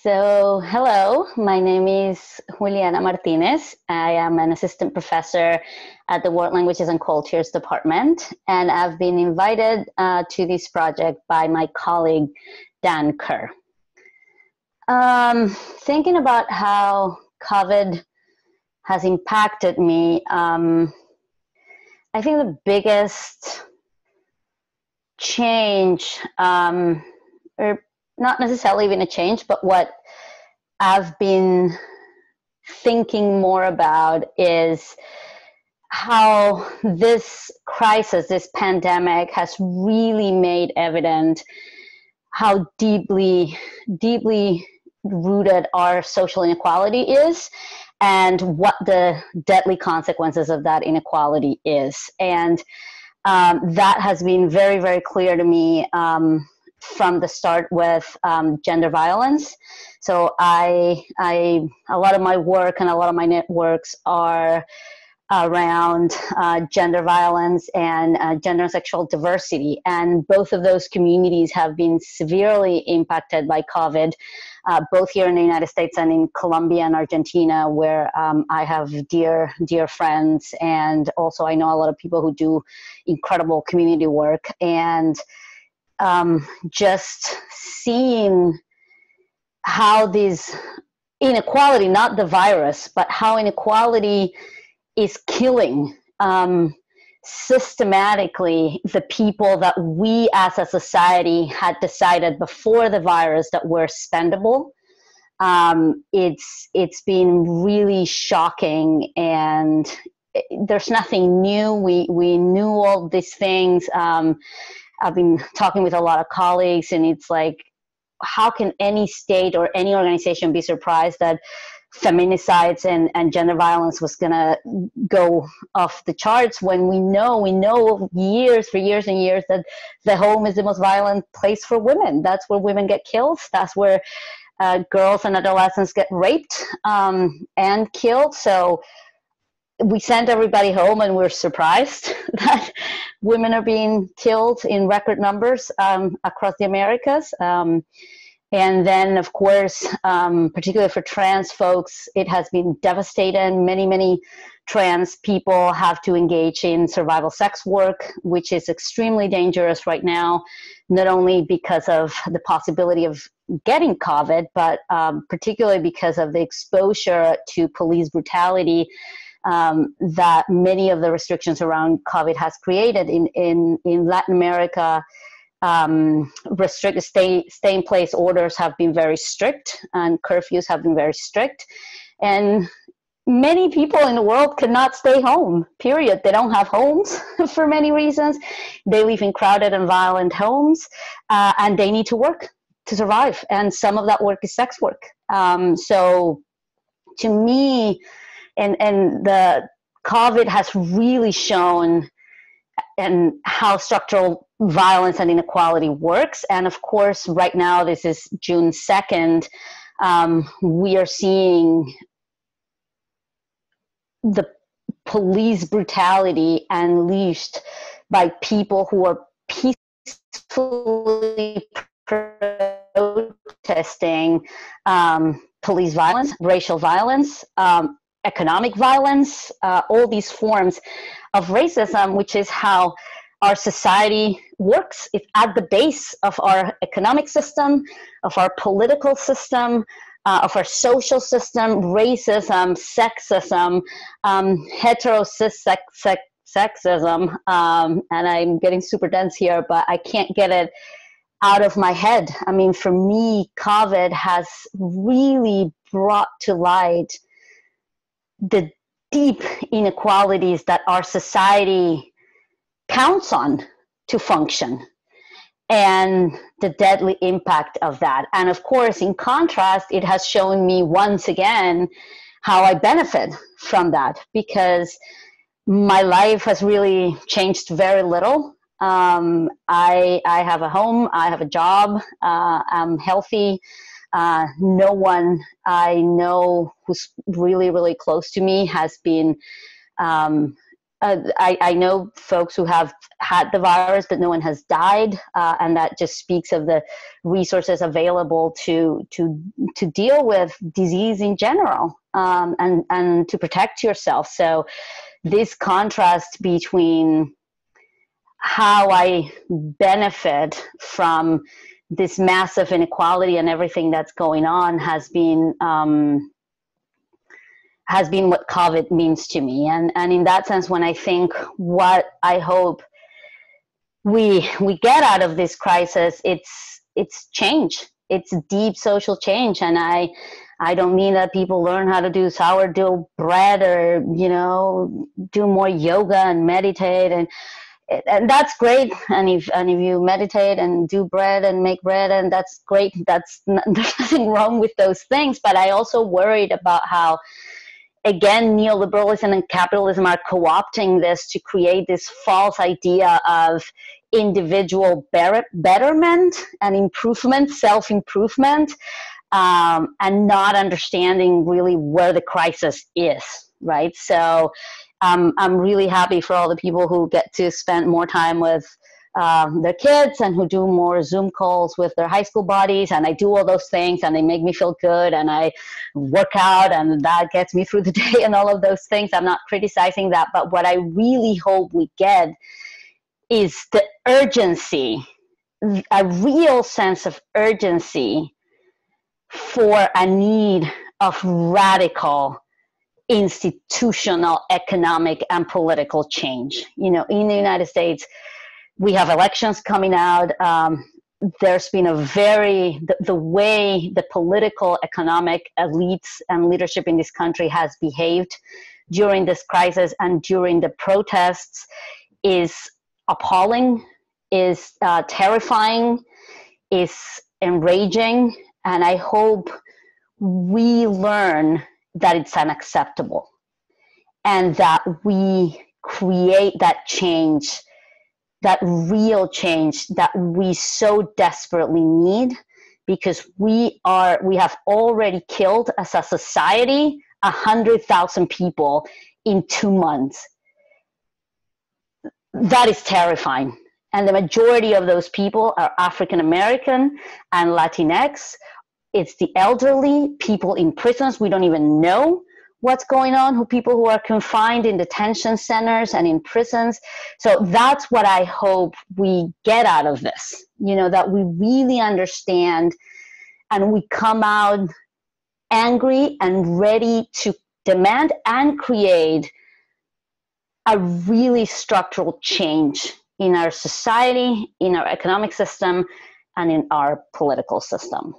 So, hello, my name is Juliana Martinez. I am an assistant professor at the World Languages and Cultures Department, and I've been invited to this project by my colleague, Dan Kerr. Thinking about how COVID has impacted me, I think the biggest change, or not necessarily even a change, but what I've been thinking more about is how this crisis, this pandemic, has really made evident how deeply rooted our social inequality is and what the deadly consequences of that inequality is. And that has been very, very clear to me from the start with gender violence. So a lot of my work and a lot of my networks are around gender violence and gender and sexual diversity. And both of those communities have been severely impacted by COVID, both here in the United States and in Colombia and Argentina, where I have dear friends. And also I know a lot of people who do incredible community work. And just seeing how this inequality, not the virus, but how inequality is killing systematically the people that we as a society had decided before the virus that were spendable. It's been really shocking, and there's nothing new. We knew all these things. I've been talking with a lot of colleagues, and it's like, how can any state or any organization be surprised that feminicides and gender violence was going to go off the charts when we know for years and years that the home is the most violent place for women. That's where women get killed. That's where girls and adolescents get raped and killed. So we sent everybody home, and we're surprised that women are being killed in record numbers across the Americas. And then, of course, particularly for trans folks, it has been devastating. Many trans people have to engage in survival sex work, which is extremely dangerous right now, not only because of the possibility of getting COVID, but particularly because of the exposure to police brutality that many of the restrictions around COVID has created in Latin America. Stay-in-place orders have been very strict, and curfews have been very strict. And many people in the world cannot stay home, period. They don't have homes for many reasons. They live in crowded and violent homes, and they need to work to survive. And some of that work is sex work. So to me, and the COVID has really shown and how structural violence and inequality works. And of course, right now, this is June 2nd, we are seeing the police brutality unleashed by people who are peacefully protesting police violence, racial violence, economic violence, all these forms of racism, which is how our society works. It's at the base of our economic system, of our political system, of our social system. Racism, sexism, heterosexism, and I'm getting super dense here, but I can't get it out of my head. I mean, for me, COVID has really brought to light the deep inequalities that our society counts on to function, and the deadly impact of that. And of course, in contrast, it has shown me once again how I benefit from that, because my life has really changed very little. I have a home, I have a job, I'm healthy. No one I know who's really close to me has been I know folks who have had the virus, but no one has died, and that just speaks of the resources available to deal with disease in general, and to protect yourself. So this contrast between how I benefit from this massive inequality and everything that's going on has been what COVID means to me. And in that sense, when I think what I hope we get out of this crisis, it's change. It's deep social change. And I don't mean that people learn how to do sourdough bread or, do more yoga and meditate, and that's great. And if you meditate and do bread and make bread, and that's great. There's nothing wrong with those things. But I also worried about how, again, neoliberalism and capitalism are co-opting this to create this false idea of individual betterment and improvement, self-improvement, and not understanding really where the crisis is, right? So I'm really happy for all the people who get to spend more time with their kids and who do more Zoom calls with their high school buddies. And I do all those things and they make me feel good, and I work out and that gets me through the day and all of those things. I'm not criticizing that. But what I really hope we get is the urgency, a real sense of urgency for a need of radical institutional, economic, and political change. In the United States, we have elections coming out. There's been the way the political, economic elites and leadership in this country has behaved during this crisis and during the protests is appalling, is terrifying, is enraging. And I hope we learn that it's unacceptable and that we create that change, that real change that we so desperately need, because we have already killed as a society 100,000 people in 2 months. That is terrifying. And the majority of those people are African American and Latinx. It's the elderly, people in prisons. We don't even know what's going on, people who are confined in detention centers and in prisons. So that's what I hope we get out of this, that we really understand and we come out angry and ready to demand and create a really structural change in our society, in our economic system, and in our political system.